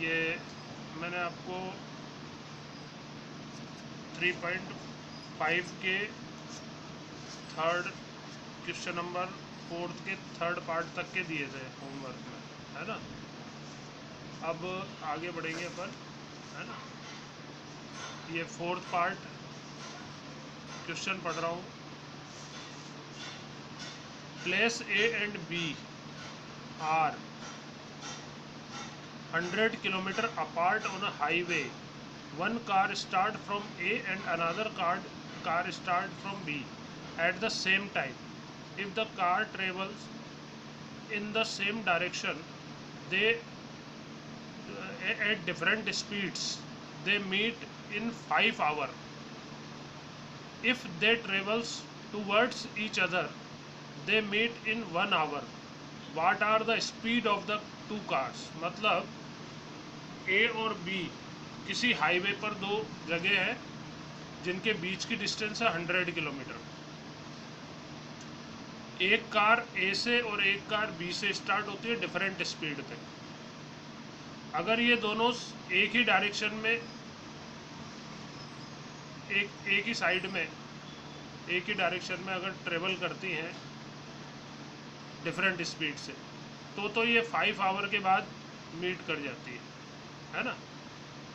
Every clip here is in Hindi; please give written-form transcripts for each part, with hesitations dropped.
ये मैंने आपको 3.5 के थर्ड क्वेश्चन नंबर 4 के थर्ड पार्ट तक के दिए थे होमवर्क में, है ना। अब आगे बढ़ेंगे अपन, है ना। ये 4th पार्ट क्वेश्चन पढ़ रहा हूँ। Place A and B are 100 kilometer apart on a highway. One car start from A and another car start from B at the same time. If the car travels in the same direction, they at different speeds. They meet in 5 hours. If they travels towards each other, they meet in 1 hour. What are the speed of the two cars? मतलब ए और बी किसी हाईवे पर दो जगह है जिनके बीच की डिस्टेंस है 100 किलोमीटर। एक कार ए से और एक कार बी से स्टार्ट होती है डिफरेंट स्पीड पे। अगर ये दोनों एक ही डायरेक्शन में एक ही साइड में एक ही डायरेक्शन में अगर ट्रेवल करती हैं डिफरेंट स्पीड से, तो ये 5 आवर के बाद मीट कर जाती है ना।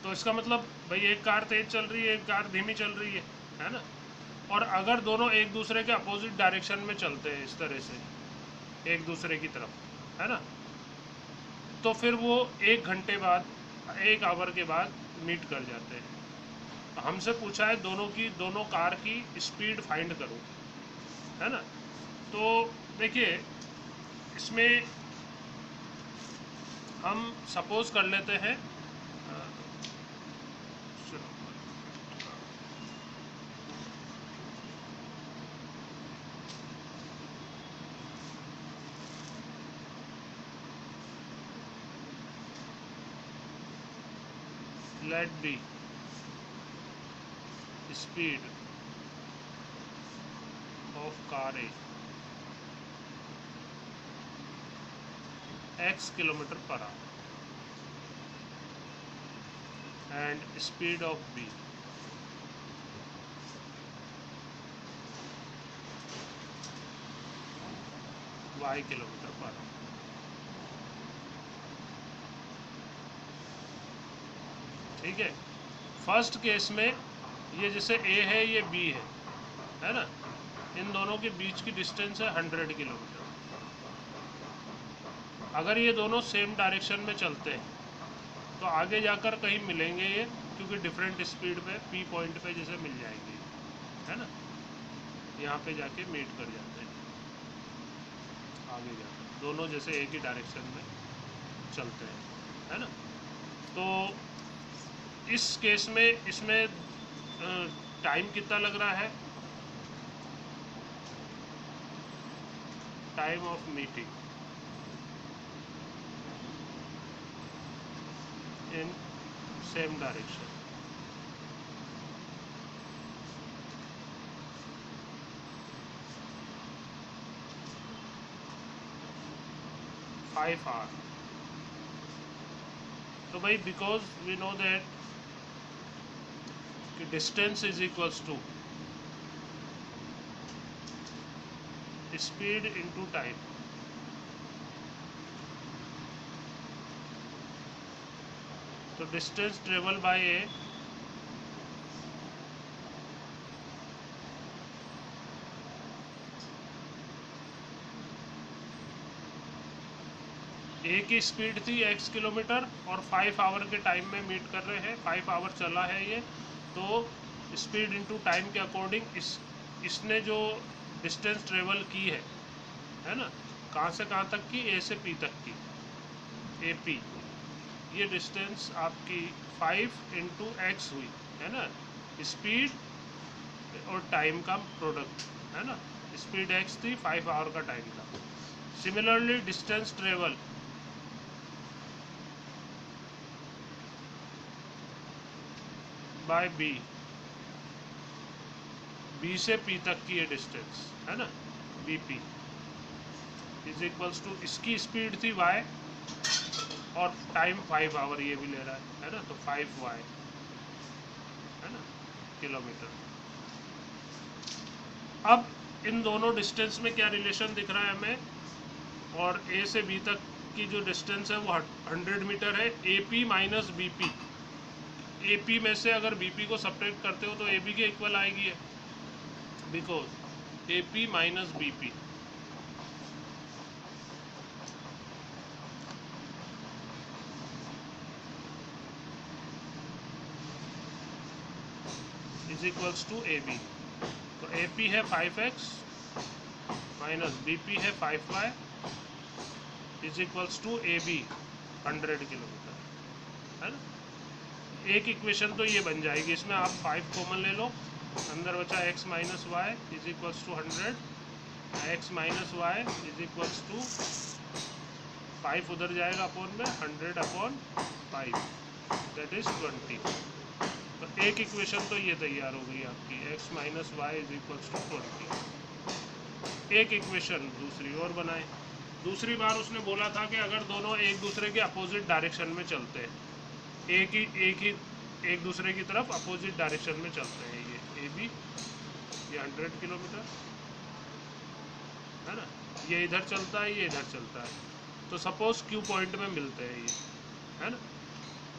तो इसका मतलब भाई एक कार तेज चल रही है, एक कार धीमी चल रही है ना। और अगर दोनों एक दूसरे के अपोजिट डायरेक्शन में चलते हैं इस तरह से एक दूसरे की तरफ, है ना, तो फिर वो 1 घंटे बाद 1 आवर के बाद मीट कर जाते हैं। हमसे पूछा है दोनों कार की स्पीड फाइंड करो, है ना। तो देखिए इसमें हम सपोज कर लेते हैं let be speed of car A x kilometer per hour and speed of B y kilometre per hour. ठीक है। फर्स्ट केस में ये जैसे ए है ये बी है ना, इन दोनों के बीच की डिस्टेंस है 100 किलोमीटर। अगर ये दोनों सेम डायरेक्शन में चलते हैं तो आगे जाकर कहीं मिलेंगे ये, क्योंकि डिफरेंट स्पीड पे पी पॉइंट पे जैसे मिल जाएंगे, है ना। यहाँ पे जाके मीट कर जाते हैं आगे जाकर, दोनों जैसे एक ही डायरेक्शन में चलते हैं, है ना। तो इस केस में इसमें टाइम कितना लग रहा है, time of meeting in same direction, five hour. तो भाई बिकॉज वी नो दैट कि distance is equals to speed into time. तो distance travel by A A की स्पीड थी x किलोमीटर और 5 आवर के टाइम में मीट कर रहे हैं, 5 आवर चला है ये। तो स्पीड इनटू टाइम के अकॉर्डिंग इसने जो डिस्टेंस ट्रेवल की है ना, कहाँ से कहाँ तक की, ए से पी तक की, ए पी, ये डिस्टेंस आपकी 5 इंटू एक्स हुई, है ना। स्पीड और टाइम का प्रोडक्ट, है ना। स्पीड एक्स थी, 5 आवर का टाइम था। Similarly distance travel by B, B से पी तक की ये डिस्टेंस, है ना, B P is equals to, इसकी स्पीड थी y और टाइम 5 आवर ये भी ले रहा है ना, तो 5y है ना किलोमीटर। अब इन दोनों डिस्टेंस में क्या रिलेशन दिख रहा है हमें, और ए से बी तक की जो डिस्टेंस है वो 100 मीटर है। A P minus B P, A P में से अगर बी पी को सब्ट्रैक्ट करते हो तो ए बी के इक्वल आएगी है, because A P minus B P is equals to A B. तो ए पी है 5x माइनस बी पी है 5y is equals to A B 100 kilometre, है ना। एक इक्वेशन तो ये बन जाएगी, इसमें आप 5 कॉमन ले लो, अंदर बचा x minus Y is equals to 100, x minus Y is equals to 5 उधर जाएगा अपॉन में 100 अपॉन 5 दैट इज 20। तो एक इक्वेशन तो ये तैयार हो गई आपकी, x minus Y is equals to 20। एक इक्वेशन दूसरी और बनाए। दूसरी बार उसने बोला था कि अगर दोनों एक दूसरे के अपोजिट डायरेक्शन में चलते हैं, एक दूसरे की तरफ अपोजिट डायरेक्शन में चलते हैं, ये ए बी, ये 100 किलोमीटर है ना, ये इधर चलता है, ये इधर चलता है, तो सपोज क्यू पॉइंट में मिलते हैं ये, है ना।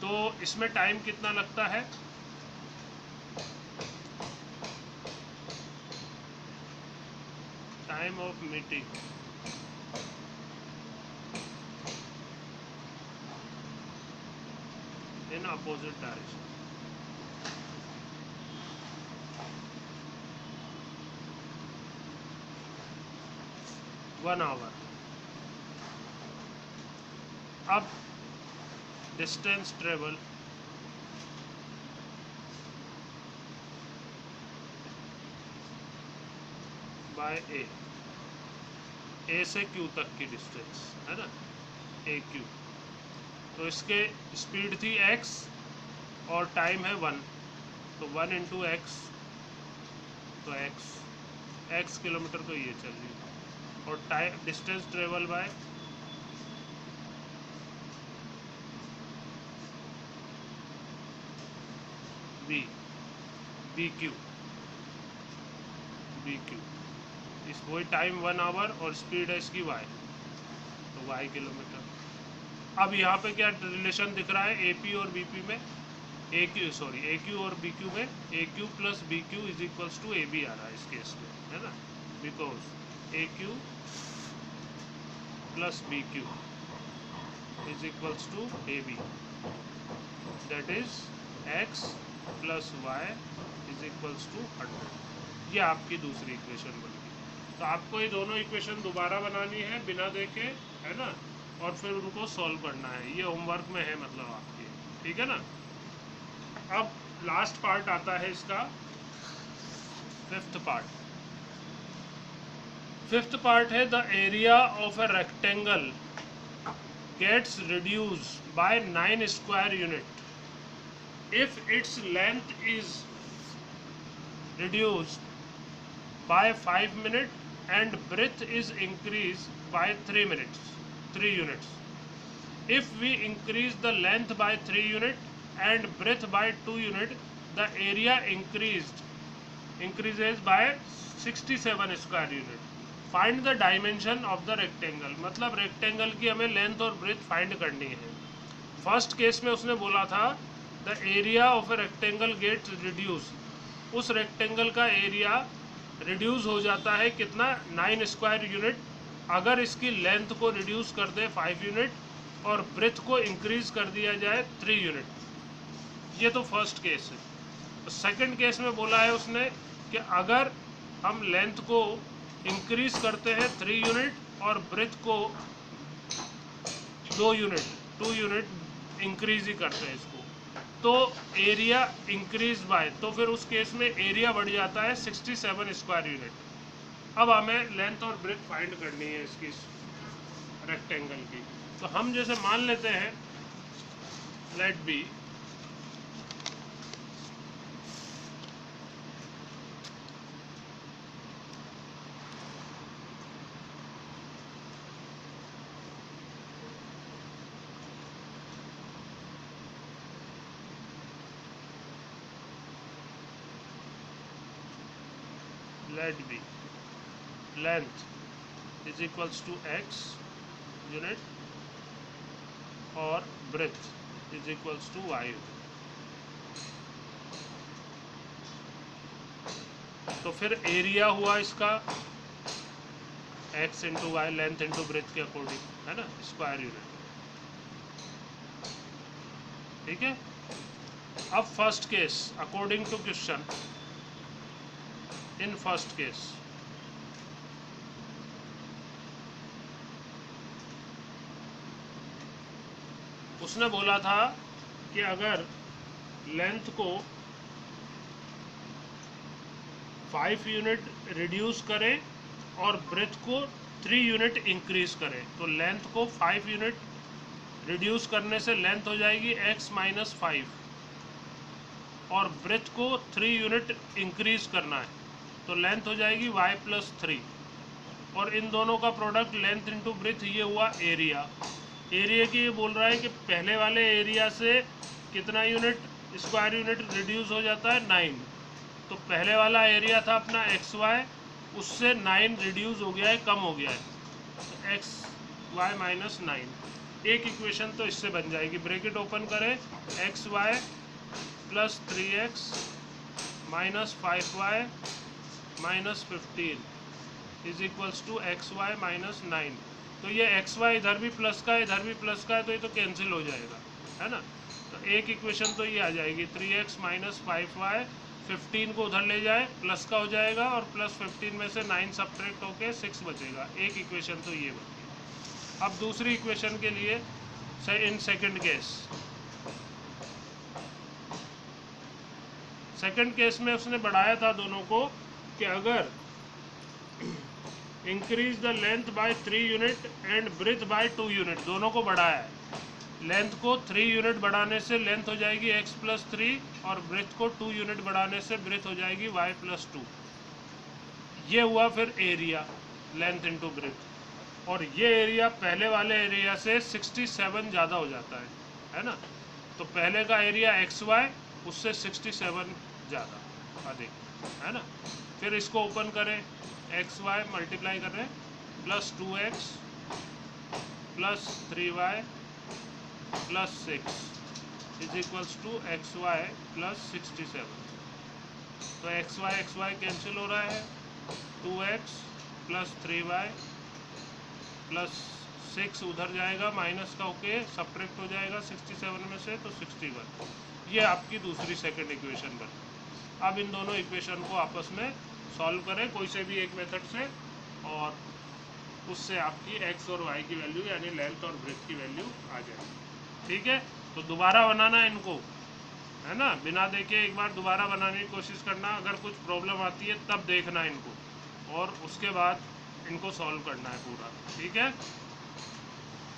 तो इसमें टाइम कितना लगता है, time of meeting in opposite direction, one hour. अब डिस्टेंस ट्रेवल बाय ए से क्यू तक की डिस्टेंस है ना, ए क्यू। तो इसके स्पीड थी x और टाइम है 1, तो 1 इंटू एक्स, तो x किलोमीटर तो ये चल रही है, और time distance travel by B, B Q, इस वही टाइम 1 आवर और स्पीड है इसकी y, तो y किलोमीटर। अब यहाँ पे क्या रिलेशन दिख रहा है, ए पी और बी पी में, ए क्यू और बी क्यू में, A Q plus B Q is equals to A B आ रहा है इस केस में, है ना, because A Q plus B Q is equals to A B, that is X plus Y is equals to 100। ये आपकी दूसरी इक्वेशन बन गई। तो आपको ये दोनों इक्वेशन दोबारा बनानी है बिना देखे, है ना, और फिर उनको सॉल्व करना है, ये होमवर्क में है मतलब आपके, ठीक है ना। अब लास्ट पार्ट आता है इसका, फिफ्थ पार्ट है the area of a rectangle gets reduced by 9 square unit if its length is reduced by 5 minutes and breadth is increased by 3 units. If we increase the length by 3 units and breadth by 2 units, the area increases by 67 square unit. Find the dimension of the rectangle. मतलब रेक्टेंगल की हमें लेंथ और ब्रेथ फाइंड करनी है। फर्स्ट केस में उसने बोला था the area of a rectangle gets reduce, उस रेक्टेंगल का एरिया रिड्यूस हो जाता है कितना, 9 स्क्वायर यूनिट, अगर इसकी लेंथ को रिड्यूस कर दे 5 यूनिट और ब्रेथ को इंक्रीज कर दिया जाए 3 यूनिट। ये तो फर्स्ट केस है। तो सेकंड केस में बोला है उसने कि अगर हम लेंथ को इंक्रीज करते हैं 3 यूनिट और ब्रेथ को 2 यूनिट इंक्रीज ही करते हैं इसको, तो एरिया इंक्रीज बाय, तो फिर उस केस में एरिया बढ़ जाता है 67 स्क्वायर यूनिट। अब हमें लेंथ और ब्रेथ फाइंड करनी है इसकी रेक्टेंगल की। तो हम जैसे मान लेते हैं let be let be length is equals to x unit और breadth is equals to y unit. तो फिर एरिया हुआ इसका x into Y, length into breadth के अकॉर्डिंग, है ना, स्क्वायर यूनिट। ठीक है। अब first case according to question, in first case उसने बोला था कि अगर लेंथ को 5 यूनिट रिड्यूस करें और ब्रेथ को 3 यूनिट इंक्रीज करें, तो लेंथ को 5 यूनिट रिड्यूस करने से लेंथ हो जाएगी x माइनस 5 और ब्रेथ को 3 यूनिट इंक्रीज करना है तो लेंथ हो जाएगी y प्लस 3 और इन दोनों का प्रोडक्ट लेंथ इंटू ब्रेथ, ये हुआ एरिया। एरिया की ये बोल रहा है कि पहले वाले एरिया से कितना यूनिट स्क्वायर यूनिट रिड्यूस हो जाता है 9। तो पहले वाला एरिया था अपना एक्स वाई, उससे 9 रिड्यूस हो गया है, कम हो गया है, एक्स वाई माइनस 9। एक इक्वेशन तो इससे बन जाएगी, ब्रैकेट ओपन करें, x y plus 3x minus 5y minus 15 is equals to x y minus 9। तो ये एक्स वाई इधर भी प्लस का है, इधर भी प्लस का है, तो ये तो कैंसिल हो जाएगा, है ना। तो एक इक्वेशन तो ये आ जाएगी 3x माइनस 5y, 15 को उधर ले जाए प्लस का हो जाएगा और प्लस 15 में से 9 सब्ट्रैक्ट होके 6 बचेगा। एक इक्वेशन तो ये बन गई। अब दूसरी इक्वेशन के लिए in second case, second case में उसने बढ़ाया था दोनों को कि अगर increase the length by 3 unit and breadth by 2 unit, दोनों को बढ़ाया है। लेंथ को 3 यूनिट बढ़ाने से लेंथ हो जाएगी x प्लस 3 और ब्रेथ को 2 यूनिट बढ़ाने से ब्रेथ हो जाएगी y प्लस 2। ये हुआ फिर एरिया, लेंथ इंटू ब्रेथ, और ये एरिया पहले वाले एरिया से 67 ज़्यादा हो जाता है ना। तो पहले का एरिया XY उससे 67 ज़्यादा अधिक, है ना। फिर इसको ओपन करें, XY मल्टीप्लाई कर रहे हैं plus 2x plus 3y plus 6 is equals to XY plus 67। तो XY कैंसिल हो रहा है, 2x प्लस 3y प्लस 6 उधर जाएगा, माइनस का होके सब्ट्रैक्ट हो जाएगा 67 में से, तो 61। ये आपकी दूसरी सेकंड इक्वेशन बन। अब इन दोनों इक्वेशन को आपस में सॉल्व करें कोई से भी एक मेथड से, और उससे आपकी x और y की वैल्यू यानी लेंथ और ब्रेथ की वैल्यू आ जाएगी। ठीक है। तो दोबारा बनाना है इनको, है ना, बिना देखे एक बार दोबारा बनाने की कोशिश करना। अगर कुछ प्रॉब्लम आती है तब देखना इनको, और उसके बाद इनको सॉल्व करना है पूरा। ठीक है।